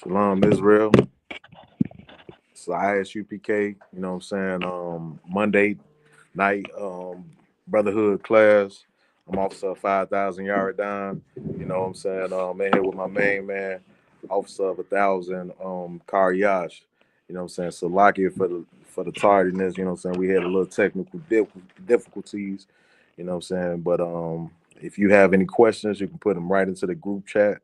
Shalom Israel. It's the Isupk, you know what I'm saying? Monday night Brotherhood class. I'm Officer 5,000 yard down. You know what I'm saying? In here with my main man, Officer of 1,000, Karyash. You know what I'm saying? Salakia for the tardiness, you know what I'm saying? We had a little technical difficulties, you know what I'm saying? But if you have any questions, you can put them right into the group chat.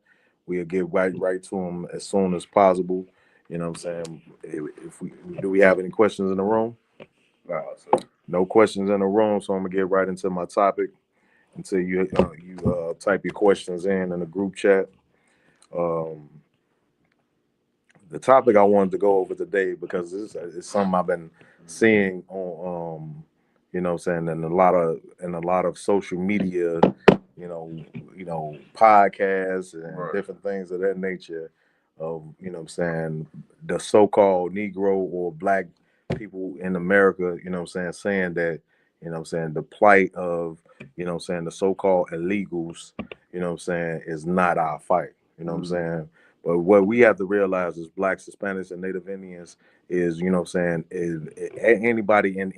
We'll get right to them as soon as possible. You know what I'm saying? If we do we have any questions in the room? Nah, sir. No questions in the room, so I'm gonna get right into my topic until you type your questions in the group chat. Um, the topic I wanted to go over today because this is something I've been seeing on you know what I'm saying in a lot of social media, podcasts and Right. different things of that nature of what I'm saying the so-called Negro or black people in America, you know what I'm saying that what I'm saying the plight of what I'm saying the so-called illegals, what I'm saying is not our fight. What I'm saying? But what we have to realize is blacks, Hispanics, and Native Indians is, what I'm saying, is anybody in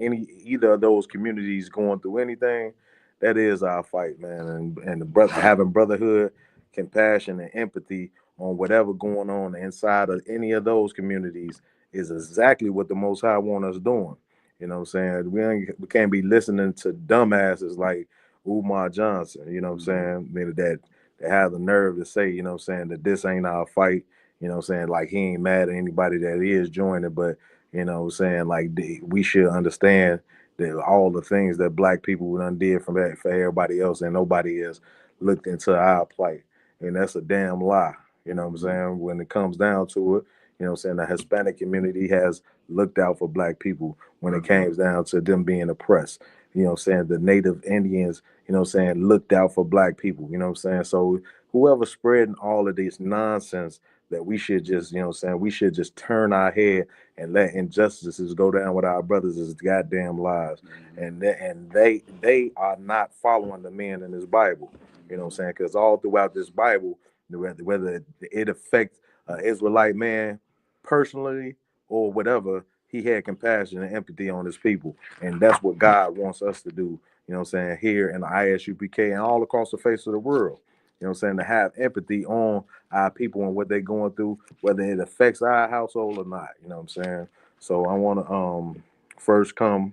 either of those communities going through anything, that is our fight, man. And the brother having brotherhood, compassion, and empathy on whatever going on inside of any of those communities is exactly what the Most High want us doing. You know what I'm saying? We can't be listening to dumbasses like Umar Johnson, you know what I'm saying? Meaning that have the nerve to say, you know what I'm saying, that this ain't our fight, you know what I'm saying? Like he ain't mad at anybody that is joining, but you know what I'm saying, like we should understand that all the things that black people done did for everybody else and nobody has looked into our plight. And that's a damn lie. You know what I'm saying? When it comes down to it, you know what I'm saying, the Hispanic community has looked out for black people when it comes down to them being oppressed. You know what I'm saying? The native Indians, you know what I'm saying, looked out for black people. You know what I'm saying? So whoever spreading all of this nonsense that we should just, you know what I'm saying, we should just turn our head and let injustices go down with our brothers' goddamn lives. And they are not following the man in this Bible. You know what I'm saying? Because all throughout this Bible, whether it affects an Israelite man personally or whatever, he had compassion and empathy on his people. And that's what God wants us to do, you know what I'm saying, here in the ISUPK and all across the face of the world. You know what I'm saying? To have empathy on our people and what they're going through, whether it affects our household or not. You know what I'm saying? So I want to first come,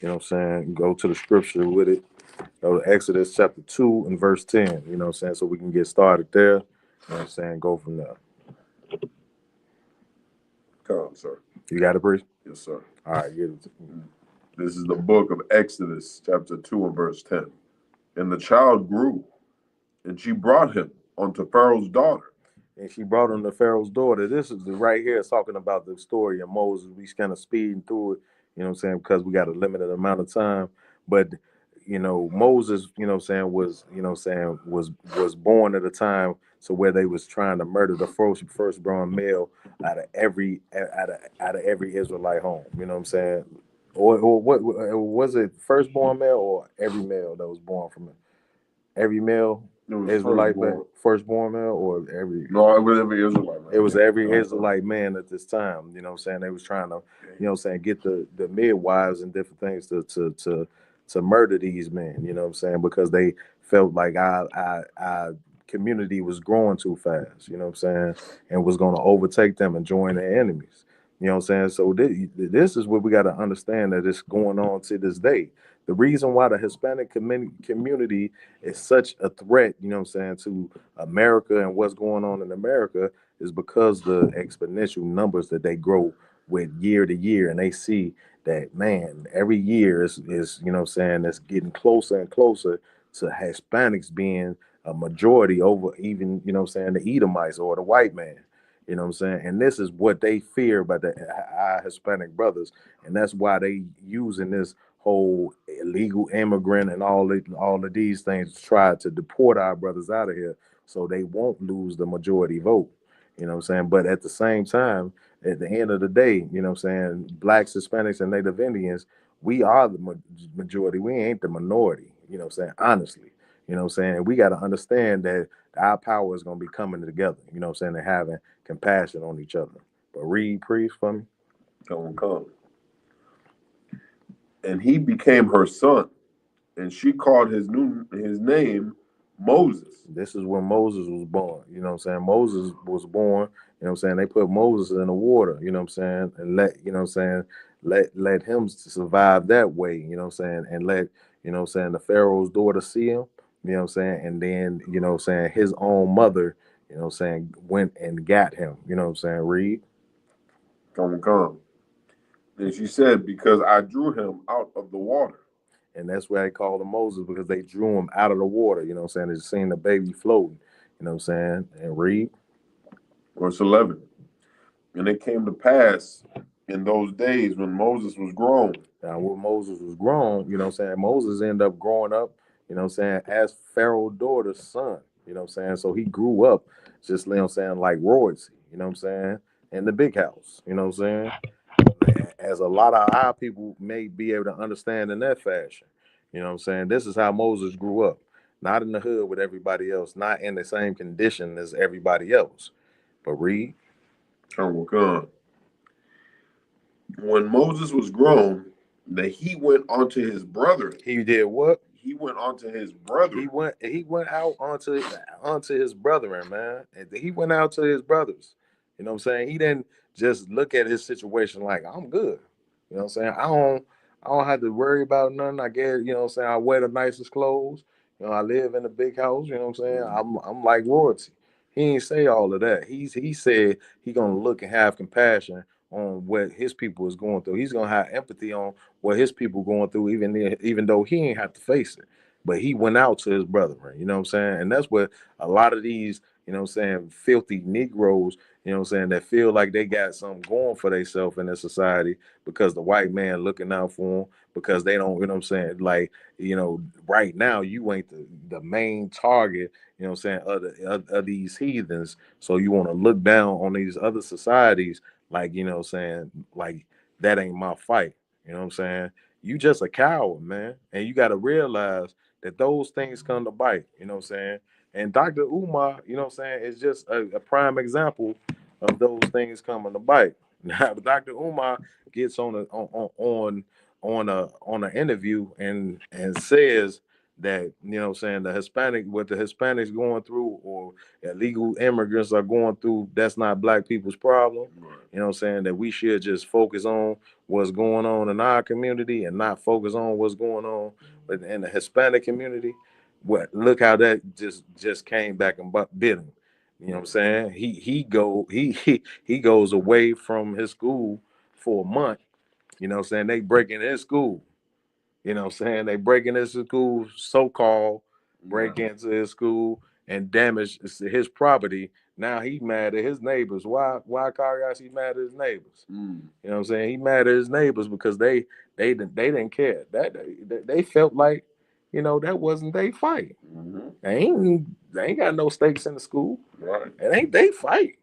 you know what I'm saying, go to the scripture with it. Go to Exodus chapter 2 and verse 10. You know what I'm saying? So we can get started there. You know what I'm saying? Go from there. Come, sir. You got it, priest? Yes, sir. All right, get it. This is the book of Exodus, chapter 2 and verse 10. And the child grew, and she brought him unto Pharaoh's daughter. And she brought him to Pharaoh's daughter. This is right here talking about the story of Moses. We kind of speeding through it, you know what I'm saying, because we got a limited amount of time. But Moses, you know what I'm saying, was, you know what I'm saying, was born at a time so where they was trying to murder the firstborn male out of every Israelite home. You know what I'm saying? Or what was it, firstborn male or every male that was born from it? Every male Israelite firstborn male, or every? No, it was every Israelite man. It was every Israelite man at this time. You know what I'm saying? They was trying to, you know what I'm saying, get the midwives and different things to murder these men. You know what I'm saying? Because they felt like our community was growing too fast. You know what I'm saying? And was going to overtake them and join their enemies. You know what I'm saying? So this is what we got to understand, that it's going on to this day. The reason why the Hispanic community is such a threat, you know what I'm saying, to America and what's going on in America is because the exponential numbers that they grow with year to year. And they see that, man, every year is you know what I'm saying, it's getting closer and closer to Hispanics being a majority over even, you know what I'm saying, the Edomites or the white man. You know what I'm saying? And this is what they fear about our Hispanic brothers. And that's why they using this whole illegal immigrant and all of these things to try to deport our brothers out of here so they won't lose the majority vote. You know what I'm saying? But at the same time, at the end of the day, you know what I'm saying, blacks, Hispanics, and Native Indians, we are the majority. We ain't the minority, you know what I'm saying? Honestly. You know what I'm saying? We got to understand that our power is going to be coming together. You know what I'm saying? And having compassion on each other. But read, priest, for me. Come. And he became her son, and she called his name Moses. This is when Moses was born. You know what I'm saying? Moses was born. You know what I'm saying? They put Moses in the water. You know what I'm saying? And you know what I'm saying, let him survive that way. You know what I'm saying? And let, you know what I'm saying, the Pharaoh's daughter see him. You know what I'm saying? And then, you know what I'm saying, his own mother, you know what I'm saying, went and got him. You know what I'm saying? Read. Come. And she said, because I drew him out of the water. And that's why they called him Moses, because they drew him out of the water. You know what I'm saying? They seen the baby floating. You know what I'm saying? And read. Verse 11. And it came to pass in those days when Moses was grown. Now, when Moses was grown, you know what I'm saying, Moses ended up growing up, you know what I'm saying, as Pharaoh's daughter's son. You know what I'm saying? So he grew up just, you know what I'm saying, like royalty, you know what I'm saying, in the big house. You know what I'm saying? As a lot of our people may be able to understand in that fashion. You know what I'm saying? This is how Moses grew up. Not in the hood with everybody else, not in the same condition as everybody else. But read. Come. When Moses was grown, that he went unto his brethren. He did what? He went unto his brethren. He went out onto his brethren, man. And he went out to his brothers. You know what I'm saying? He didn't just look at his situation like, I'm good. You know what I'm saying? I don't have to worry about nothing. I guess, you know what I'm saying, I wear the nicest clothes. You know, I live in a big house, you know what I'm saying? I'm like royalty. He ain't say all of that. He said he gonna look and have compassion on what his people is going through. He's gonna have empathy on what his people going through, even though he ain't have to face it. But he went out to his brethren, you know what I'm saying? And that's what a lot of these, you know what I'm saying, filthy Negroes, you know what I'm saying, that feel like they got something going for themselves in this society because the white man looking out for them, because they don't, you know what I'm saying, like, you know, right now you ain't the main target, you know what I'm saying, of these heathens. So you want to look down on these other societies like, you know what I'm saying, like that ain't my fight. You know what I'm saying? You just a coward, man. And you got to realize that those things come to bite. You know what I'm saying? And Dr. Umar, you know what I'm saying, is just a prime example of those things coming to bite. Now, Dr. Umar gets on an interview and says that, you know what I'm saying, what the Hispanics going through or illegal immigrants are going through, that's not black people's problem. Right. You know what I'm saying, that we should just focus on what's going on in our community and not focus on what's going on in the Hispanic community. What, look how that just came back and bit him. You know what I'm saying? He goes away from his school for a month. You know what I'm saying? They break in his school. You know what I'm saying? They break into his school, so-called break into his school and damage his property. Now he mad at his neighbors. Why Karias he mad at his neighbors? You know what I'm saying? He mad at his neighbors because they didn't care. They felt like, you know, that wasn't their fight. They ain't got no stakes in the school. Right. It ain't they fight.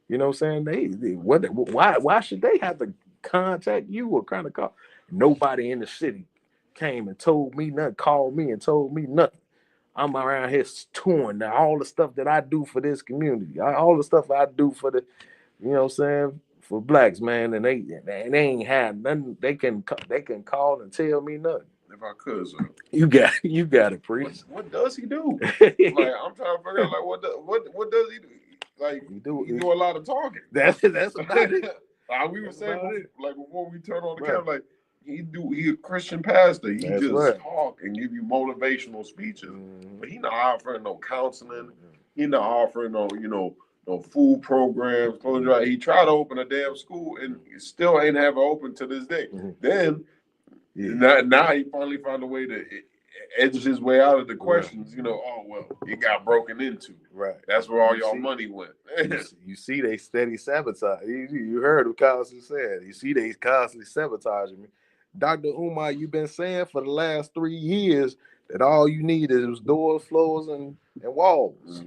You know what I'm saying? Why should they have to contact you or kind of call? Nobody in the city came and told me nothing, called me and told me nothing. I'm around here touring all the stuff that I do for this community, all the stuff I do for the, you know what I'm saying, for blacks, man, and they ain't had nothing. They can call and tell me nothing. If I could, sir. You got it, priest. What does he do? Like, I'm trying to figure out, like, what does he do? Like, he do a lot of talking. That's about it. Like we were saying, like before we turn on the camera, like he a Christian pastor. He just talk and give you motivational speeches, but he not offering no counseling. He not offering no food programs. He tried to open a damn school and still ain't have it open to this day. Then now he finally found a way to edge his way out of the questions. You know, oh well, it got broken into. Right. That's where all y'all money went. You see, they steady sabotage. You heard what Constantly said. You see, they constantly sabotaging me. Dr. Umar, you've been saying for the last 3 years that all you need is doors, floors, and walls.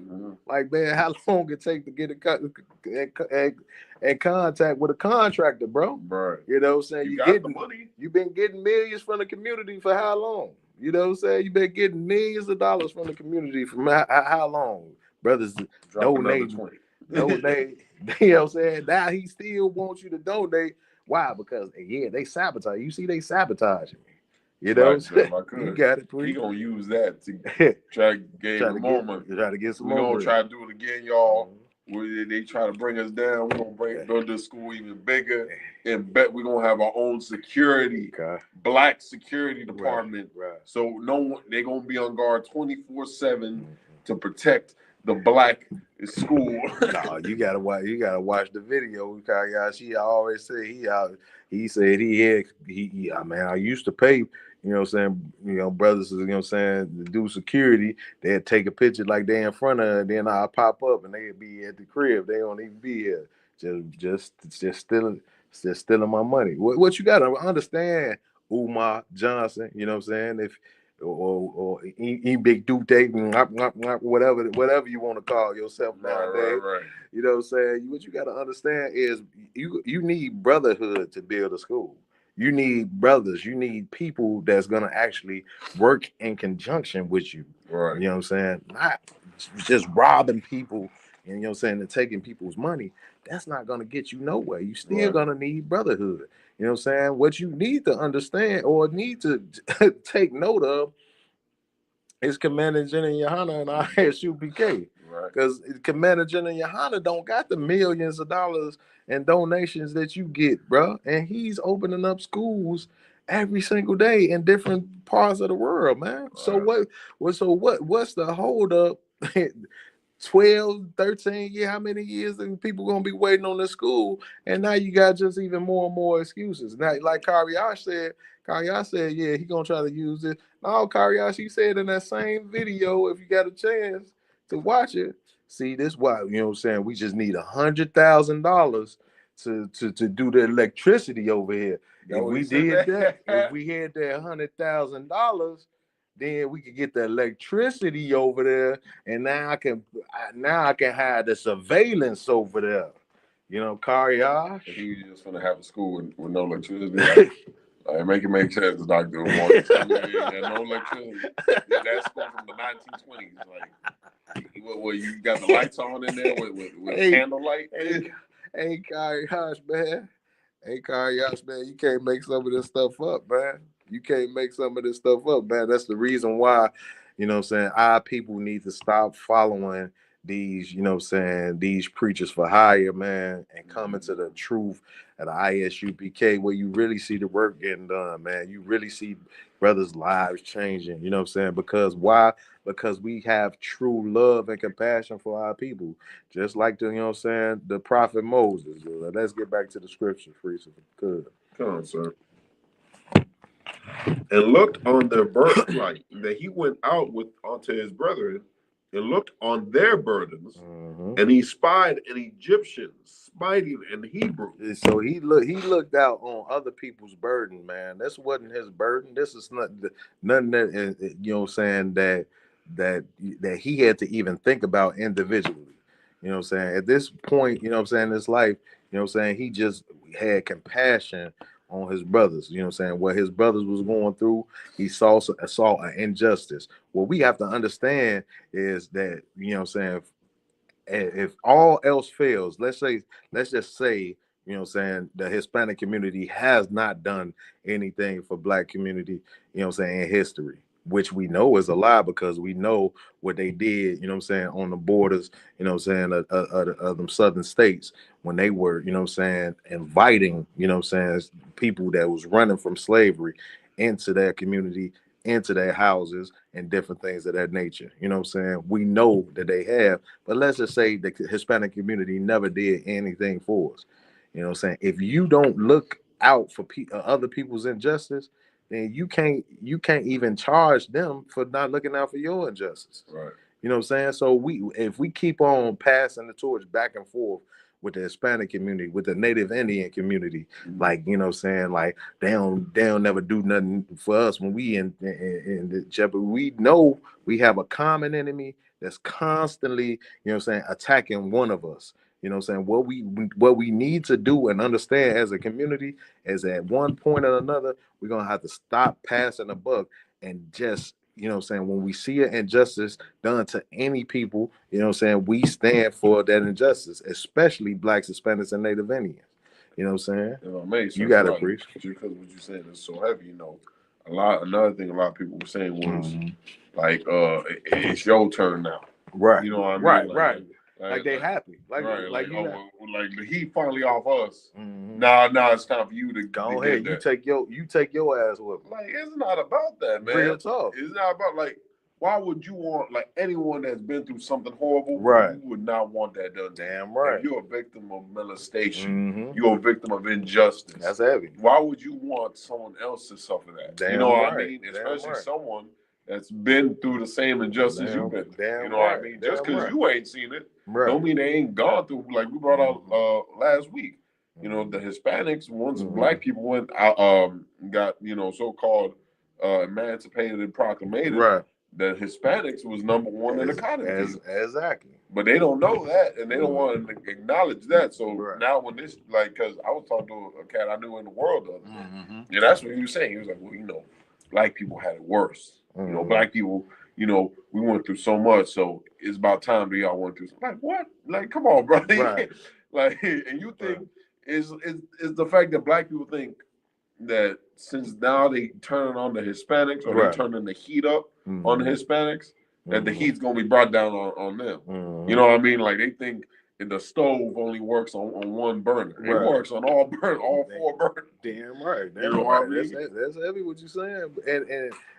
Like, man, how long it take to get in contact with a contractor, bro? Right. You know what I'm saying? You got the money. You've been getting millions from the community for how long? You know what I'm saying? You been getting millions of dollars from the community from how long? Brothers donate. Donate. You know what I'm saying? Now he still wants you to donate. Why? Because yeah, they sabotage. You see, they sabotaging me. You know, you got it. He gonna use that to try to gain more money. Try to get some more. We gonna try to do it again, y'all. Where they try to bring us down. We're gonna build this school even bigger, and bet we're gonna have our own security, black security department. Right. So no one, they gonna be on guard 24/7 to protect the black school. No, you gotta watch. You gotta watch the video. She always say he said he had I mean, I used to pay. You know what I'm saying? Brothers, you know what I'm saying, to do security, they'd take a picture like they in front of her, then I'll pop up and they'd be at the crib. They don't even be here. Just stealing my money. What you gotta understand, Umar Johnson, you know what I'm saying? If or big Duke, whatever you want to call yourself nowadays. Right. You know what I'm saying? What you got to understand is you need brotherhood to build a school. You need brothers. You need people that's gonna actually work in conjunction with you. Right. You know what I'm saying? Not just robbing people and you know what I'm saying, and taking people's money. That's not gonna get you nowhere. You still gonna need brotherhood. You know what I'm saying? What you need to understand or need to take note of is Commander General Yohana and Isupk. Because Commander General Yohana don't got the millions of dollars and donations that you get, bro. And he's opening up schools every single day in different parts of the world, man. So what's the hold up? 12, 13 years, how many years and people gonna be waiting on the school? And now you got just even more and more excuses. Now, like Karyash said, yeah, he gonna try to use it. No, Karyash, he said in that same video, if you got a chance to watch it, see this why, you know what I'm saying? We just need $100,000 to do the electricity over here. If we did that, if we had that $100,000, then we could get the electricity over there, and now I can have the surveillance over there. You know, Karyash. He was just gonna have a school with no electricity. Make it make sense, Doctor. No electricity. That's going from the 1920s. Like, you got the lights on in there with candlelight. Hey, Karyash, man. You can't make some of this stuff up, man. You can't make some of this stuff up, man. That's the reason why, you know what I'm saying, our people need to stop following these, you know what I'm saying, these preachers for hire, man, and come into the truth at ISUPK where you really see the work getting done, man. You really see brothers' lives changing, you know what I'm saying? Because why? Because we have true love and compassion for our people. Just like the, you know what I'm saying, the prophet Moses. Let's get back to the scripture, Freeze, if you could. Come on, sir. And looked on their birthright, that he went out unto his brethren, and looked on their burdens, and he spied an Egyptian smiting an Hebrew. So he looked out on other people's burden, man. This wasn't his burden. This is nothing that, you know what I'm saying, that he had to even think about individually. You know what I'm saying? At this point, you know what I'm saying, in his life, you know what I'm saying, he just had compassion on his brothers. You know what I'm saying? What his brothers was going through, he saw an injustice. What we have to understand is that, you know what I'm saying, if all else fails, let's just say, you know what I'm saying, the Hispanic community has not done anything for black community, you know what I'm saying, in history, which we know is a lie because we know what they did, you know what I'm saying, on the borders, you know what I'm saying, of them southern states when they were, you know what I'm saying, inviting, you know what I'm saying, people that was running from slavery into their community, into their houses and different things of that nature. You know what I'm saying? We know that they have, but let's just say the Hispanic community never did anything for us. You know what I'm saying? If you don't look out for other people's injustice, then you can't even charge them for not looking out for your injustice. Right. You know what I'm saying? So if we keep on passing the torch back and forth with the Hispanic community, with the Native Indian community, like, you know what I'm saying, like they don't never do nothing for us when we in the jeopardy. We know we have a common enemy that's constantly, you know what I'm saying, attacking one of us. You know what I'm saying? What we need to do and understand as a community is at one point or another, we're gonna have to stop passing the buck and just, you know what I'm saying, when we see an injustice done to any people, you know what I'm saying, we stand for that injustice, especially blacks, Hispanics, and Native Indians. You know what I'm saying? You know, makes sense. You got to like, preach. Just because what you're saying is so heavy, you know. Another thing a lot of people were saying was like, it's your turn now. Right. You know what I mean? Right. Like, right. Like they happy. Like the heat finally off us. Now it's time for you to go ahead. You take your ass with. Like, it's not about that, man. Real talk. It's not about like, why would you want, like, anyone that's been through something horrible? Right. You would not want that done. Damn right. If you're a victim of molestation, you're a victim of injustice. That's heavy. Why would you want someone else to suffer that? Damn you know right. what I mean? Especially someone that's been through the same injustice you've been through. You know what I mean? Just because you ain't seen it, don't mean they ain't gone through. Like we brought out last week. You know, the Hispanics, once black people went out, got, you know, so-called emancipated and proclamated, that Hispanics was number one in the cotton field. Exactly. But they don't know that, and they don't want to acknowledge that. So now when this, like, because I was talking to a cat I knew in the world the other day, and that's what he was saying. He was like, well, you know, black people had it worse. You know, black people, you know, we went through so much, so it's about time that y'all went through. Like, what? Like, come on, bro. Like, and you think is the fact that black people think that since now they turning on the Hispanics, or they turning the heat up on the Hispanics, that the heat's gonna be brought down on them. You know what I mean? Like, they think the stove only works on one burner. It works on all four burners. Damn right. You know what I mean? That's heavy what you're saying.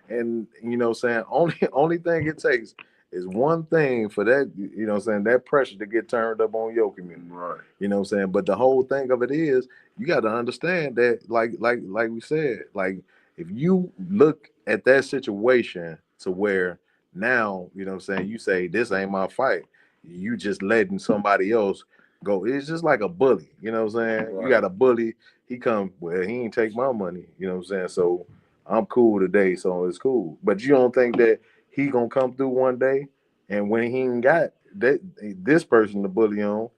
And you know what I'm saying, only thing it takes is one thing for that, you know what I'm saying, that pressure to get turned up on your community. Right. You know what I'm saying? But the whole thing of it is, you got to understand that, like we said, like, if you look at that situation to where now, you know what I'm saying, you say, this ain't my fight, you just letting somebody else go. It's just like a bully, you know what I'm saying? You got a bully, he come, well, he ain't take my money, you know what I'm saying? So I'm cool today, so it's cool. But you don't think that he gonna come through one day, and when he ain't got that this person to bully on,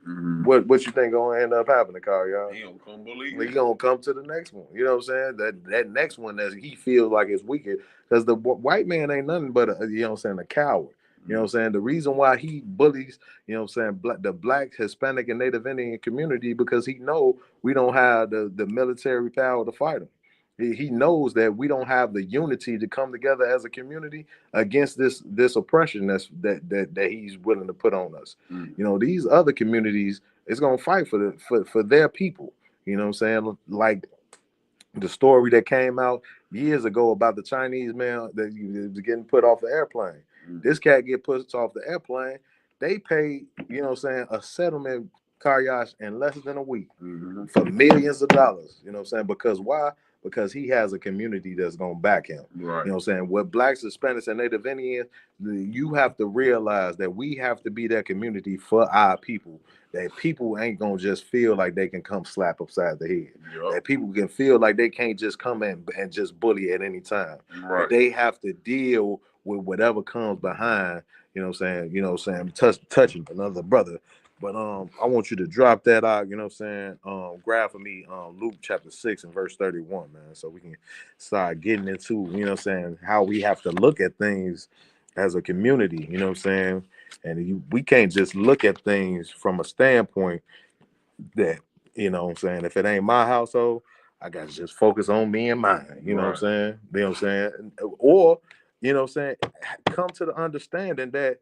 what you think gonna end up happening, Carl, y'all? He gonna come bully. He gonna come to the next one. You know what I'm saying? That next one that he feels like is weaker, because the white man ain't nothing but you know what I'm saying, a coward. You know what I'm saying? The reason why he bullies, you know what I'm saying, the black, Hispanic, and Native Indian community, because he know we don't have the military power to fight him. He knows that we don't have the unity to come together as a community against this oppression that he's willing to put on us. You know, these other communities is gonna fight for their people. You know what I'm saying? Like the story that came out years ago about the Chinese man that was getting put off the airplane. This cat get put off the airplane. They paid, you know what I'm saying, a settlement, Karyash, in less than a week for millions of dollars. You know what I'm saying? Because why? Because he has a community that's gonna back him. Right. You know what I'm saying? With blacks, Hispanics, and Native Indians, you have to realize that we have to be that community for our people. That people ain't gonna just feel like they can come slap upside the head. That people can feel like they can't just come in and just bully at any time. Right. They have to deal with whatever comes behind, you know what I'm saying, touching another brother. But I want you to drop that out, you know what I'm saying, grab for me Luke chapter 6 and verse 31, man, so we can start getting into, you know what I'm saying, how we have to look at things as a community, you know what I'm saying. And we can't just look at things from a standpoint that, you know what I'm saying, if it ain't my household, I got to just focus on me and mine, you know what I'm saying, you know what I'm saying, or, you know what I'm saying, come to the understanding that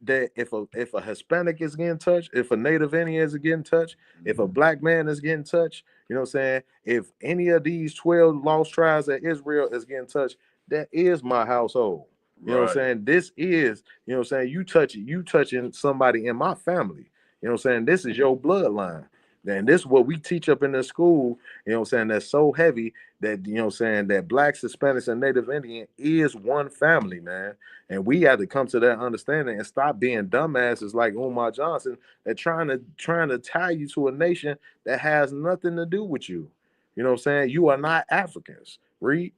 if a Hispanic is getting touched, if a Native Indian is getting touched, if a black man is getting touched, you know what I'm saying, if any of these 12 lost tribes of Israel is getting touched, that is my household. You know what I'm saying? This is, you know what I'm saying, you touching somebody in my family. You know what I'm saying? This is your bloodline. And this is what we teach up in the school, you know what I'm saying, that's so heavy that, you know what I'm saying, that blacks, Hispanics, and Native Indian is one family, man. And we have to come to that understanding and stop being dumbasses like Umar Johnson that trying to tie you to a nation that has nothing to do with you. You know what I'm saying? You are not Africans. Read.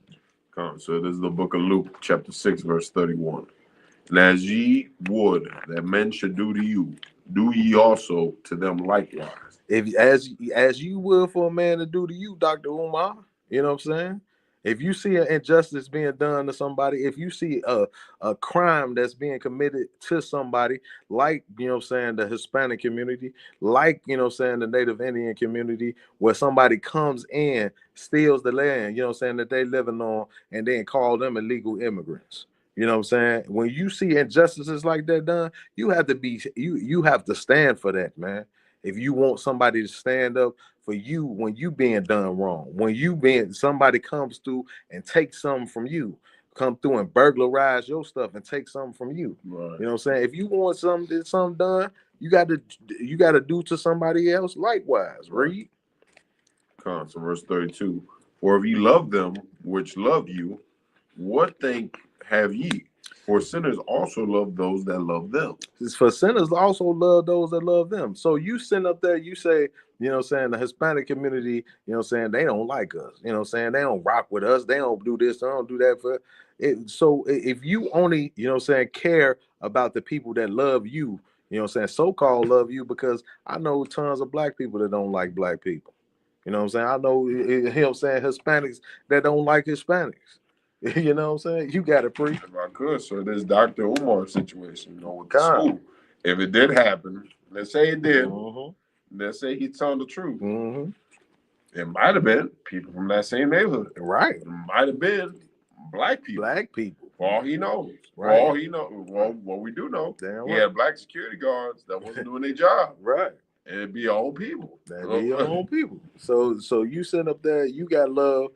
So this is the book of Luke, chapter 6, verse 31. And as ye would that men should do to you, do ye also to them likewise. If as you will for a man to do to you, Dr. Umar, you know what I'm saying? If you see an injustice being done to somebody, if you see a crime that's being committed to somebody, like, saying, the Hispanic community, like, saying, the Native Indian community, where somebody comes in, steals the land, saying, that they living on, and then call them illegal immigrants. You know what I'm saying? When you see injustices like that done, you have to stand for that, man. If you want somebody to stand up for you when you being done wrong, when you being somebody comes through and takes something from you, come through and burglarize your stuff and take something from you. Right. You know what I'm saying? If you want something done, you gotta do to somebody else likewise. Right. Read. So verse 32. For if ye love them which love you, what think have ye? For sinners also love those that love them. It's for sinners also love those that love them. So you send up there, you say, the Hispanic community, saying, they don't like us. Saying, they don't rock with us. They don't do this. They don't do that for it. So if you only, saying, care about the people that love you, saying, so-called love you, because I know tons of black people that don't like black people. You know what I'm saying? I know, saying, Hispanics that don't like Hispanics. You know what I'm saying? You got it, pre. If I could, so this Dr. Umar situation, with the school. If it did happen, let's say it did, let's say he's telling the truth. It might have been people from that same neighborhood. Right. It might have been black people. Black people. For all he knows. Right. For all he knows. Well, what we do know, he had black security guards that wasn't doing their job. Right. And it'd be your own people. That'd be your own people. So you sit up there, you got love,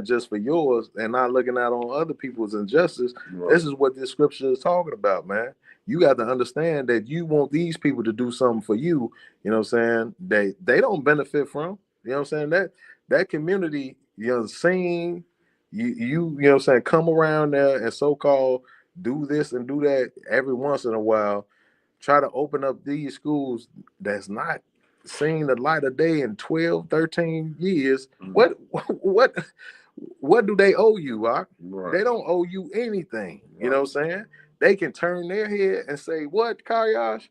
just for yours, and not looking out on other people's injustice. Right. This is what this scripture is talking about, man. You got to understand that you want these people to do something for you, they don't benefit from. That community, seeing you come around there and so-called do this and do that every once in a while, try to open up these schools that's not seen the light of day in 12, 13 years. What do they owe you, Rock? Right. They don't owe you anything. Right. You know what I'm saying? They can turn their head and say, what, Karyash?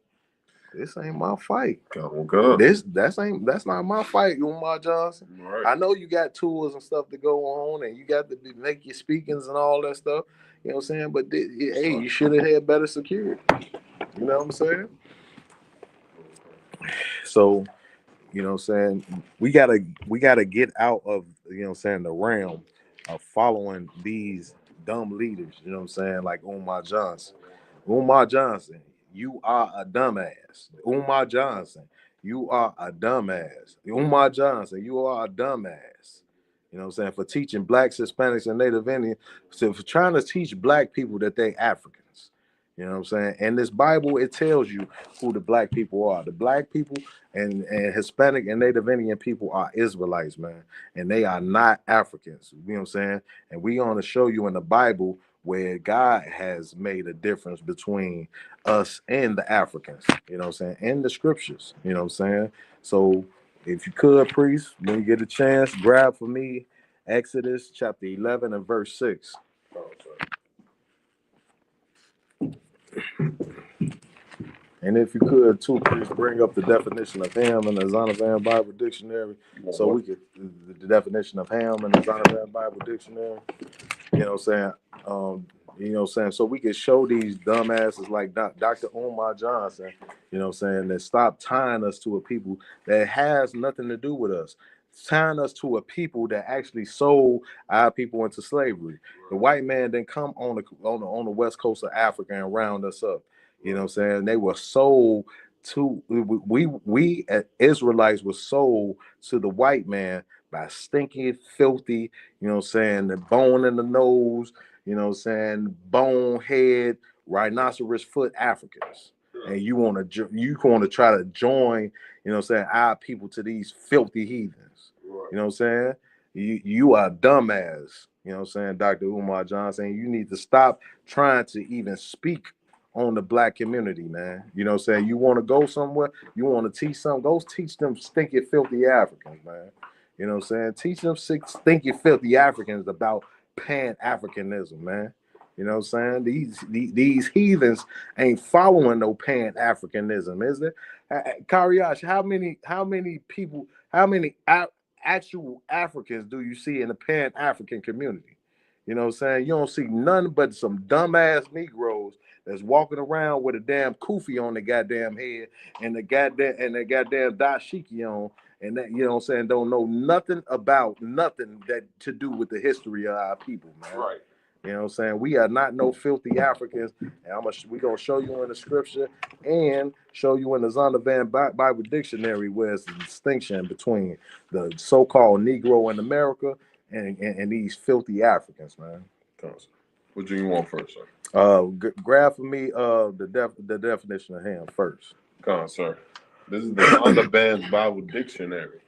This ain't my fight. That's not my fight, Umar Johnson. Right. I know you got tools and stuff to go on, and you got to make your speakings and all that stuff. You know what I'm saying? But hey, you should have had better security. You know what I'm saying? So, we gotta get out of, the realm of following these dumb leaders, like Umar Johnson. Umar Johnson, you are a dumbass. Umar Johnson, you are a dumbass. Umar Johnson, you are a dumbass. For teaching blacks, Hispanics, and Native Indians, for trying to teach black people that they Africans. You know what I'm saying? And this Bible, it tells you who the black people are. The black people and Hispanic and Native Indian people are Israelites, man. And they are not Africans. You know what I'm saying? And we want to show you in the Bible where God has made a difference between us and the Africans. You know what I'm saying? In the scriptures. You know what I'm saying? So if you could, priest, when you get a chance, grab for me Exodus chapter 11 and verse 6. And if you could, too, please bring up the definition of ham in the Zondervan Bible Dictionary. So we could, the definition of ham in the Zondervan Bible Dictionary. You know what I'm saying? So we could show these dumbasses like Dr. Umar Johnson, that stop tying us to a people that has nothing to do with us. Tying us to a people that actually sold our people into slavery. The white man didn't come on the west coast of Africa and round us up. You know what I'm saying? They were sold to we Israelites were sold to the white man by stinky, filthy, the bone in the nose, bone head, rhinoceros foot Africans. And you want to try to join, our people to these filthy heathens. You know what I'm saying? You are a dumbass, Dr. Umar Johnson. You need to stop trying to even speak on the black community, man. You know what I'm saying? You want to go somewhere, you want to teach something, go teach them stinky, filthy Africans, man. You know what I'm saying? Teach them stinky, filthy Africans about Pan-Africanism, man. You know what I'm saying? These heathens ain't following no Pan-Africanism, is there? Karyash, how many people, how many actual Africans do you see in the Pan-African community? You know what I'm saying? You don't see none but some dumbass Negroes that's walking around with a damn kufi on the goddamn head and the goddamn dashiki on, and that, you know what I'm saying, don't know nothing about nothing that to do with the history of our people, man. Right. You know what I'm saying? We are not no filthy Africans, and we're gonna show you in the scripture and show you in the Zondervan Bible Dictionary where it's the distinction between the so-called Negro in America and these filthy Africans, man. What do you want first, sir? Grab for me the definition of ham first. Come on, sir. This is the Zondervan Bible Dictionary.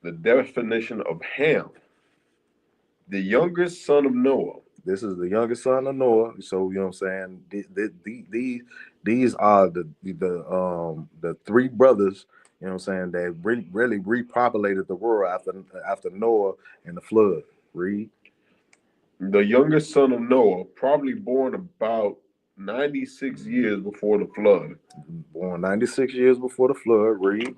The definition of Ham: the youngest son of Noah. This is the youngest son of Noah. So you know what I'm saying. These are the three brothers. You know what I'm saying, that really repopulated the world after Noah and the flood. Read. The youngest son of Noah, probably born about 96 years before the flood. Born 96 years before the flood. Read.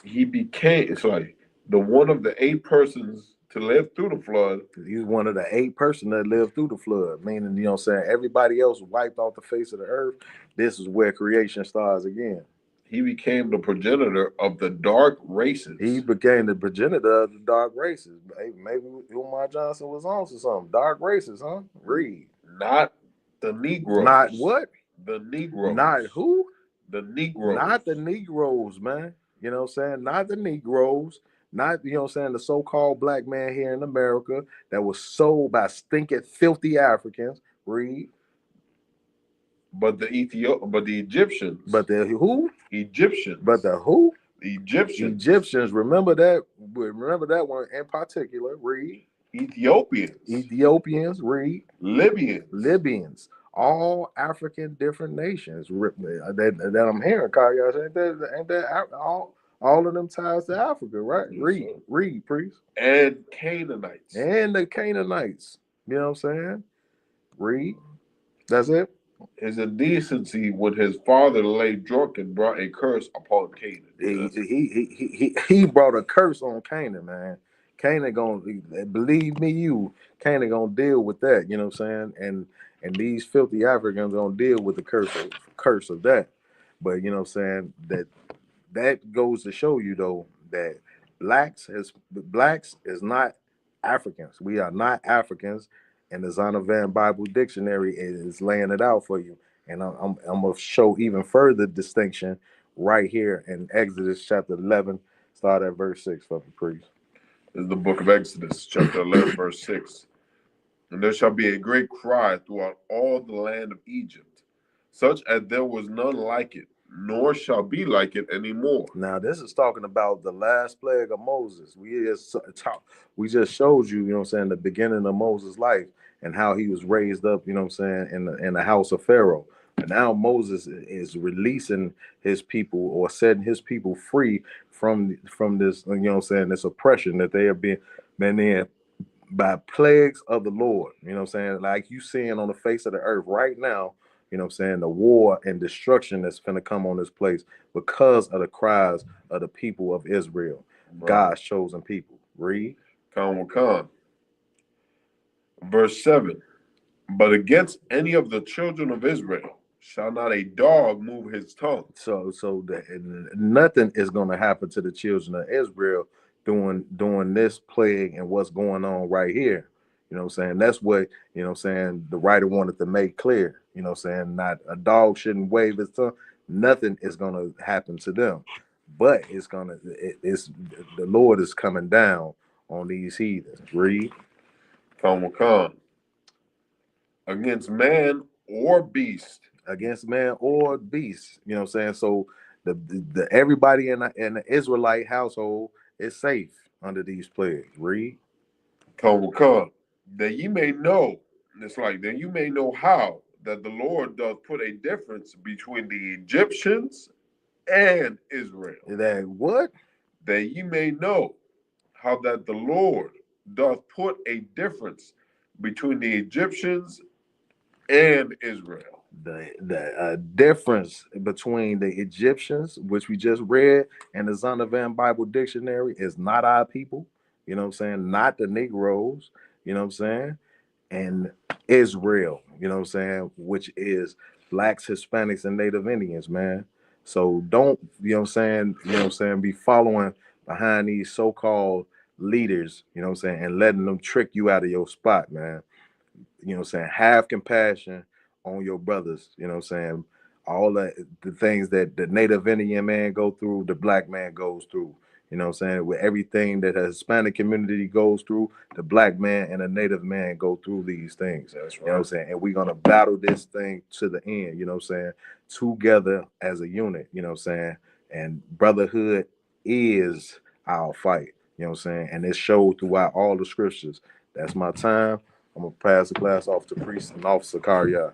He became, it's like the one of the 8 persons to live through the flood. He's one of the 8 persons that lived through the flood, meaning, you know what I'm saying, everybody else wiped off the face of the earth. This is where creation starts again. He became the progenitor of the dark races. He became the progenitor of the dark races. Maybe Umar Johnson was on to something. Dark races, huh? Read. Not the Negroes. Not what? The Negroes. Not who? The Negroes. Not the Negroes, man. You know what I'm saying? Not the Negroes. Not, you know what I'm saying, the so-called black man here in America that was sold by stinking, filthy Africans. Read. But the Egyptians. But the who? Egyptians. But the who? The Egyptians. Egyptians. Remember that one in particular. Read. Ethiopians. Read. Libyans. All African different nations that I'm hearing, Kyle. Ain't that all of them ties to Africa, right? Yes, read, priest. And Canaanites. And the Canaanites. You know what I'm saying? Read. That's it. His indecency when his father lay drunk and brought a curse upon Canaan. He brought a curse on Canaan, man. Canaan gonna, believe me, Canaan gonna deal with that. You know what I'm saying? And these filthy Africans gonna deal with the curse of that. But you know what I'm saying, that goes to show you though that blacks is not Africans. We are not Africans. And the Zondervan Bible Dictionary is laying it out for you. And I'm going to show even further distinction right here in Exodus chapter 11, start at verse 6 for the priest. This is the book of Exodus, chapter 11, verse 6. And there shall be a great cry throughout all the land of Egypt, such as there was none like it, nor shall be like it anymore. Now, this is talking about the last plague of Moses. We just showed you, you know what I'm saying, the beginning of Moses' life and how he was raised up, you know what I'm saying, in the house of Pharaoh. And now Moses is releasing his people or setting his people free from this, you know what I'm saying, this oppression that they have been in by plagues of the Lord. You know what I'm saying? Like you seeing on the face of the earth right now. You know what I'm saying? The war and destruction that's going to come on this place because of the cries of the people of Israel, right. God's chosen people. Read. Verse 7. But against any of the children of Israel shall not a dog move his tongue. So nothing is going to happen to the children of Israel during this plague and what's going on right here. You know what I'm saying? That's what, you know what I'm saying, the writer wanted to make clear. You know what I'm saying? Not a dog shouldn't wave his tongue. Nothing is going to happen to them. But it's the Lord is coming down on these heathens. Read. Against man or beast. Against man or beast. You know what I'm saying? So the everybody in the Israelite household is safe under these plagues. Read. That ye may know, it's like that you may know how that the Lord does put a difference between the Egyptians and Israel. That what? That ye may know how that the Lord doth put a difference between the Egyptians and Israel. the difference between the Egyptians, which we just read, and the Zondervan Bible Dictionary is not our people. You know what I'm saying? Not the Negroes. You know what I'm saying? And Israel. You know what I'm saying? Which is blacks, Hispanics, and Native Indians, man. So don't, you know what I'm saying? You know what I'm saying? Be following behind these so-called leaders. You know what I'm saying? And letting them trick you out of your spot, man. You know what I'm saying? Have compassion on your brothers. You know what I'm saying? All the things that the Native Indian man go through, the black man goes through. You know what I'm saying? With everything that the Hispanic community goes through, the black man and the Native man go through these things. That's right. You know what I'm saying? And we're gonna battle this thing to the end, you know what I'm saying? Together as a unit, you know what I'm saying? And brotherhood is our fight. You know what I'm saying? And it's showed throughout all the scriptures. That's my time. I'm gonna pass the class off to Priest and Officer Karya.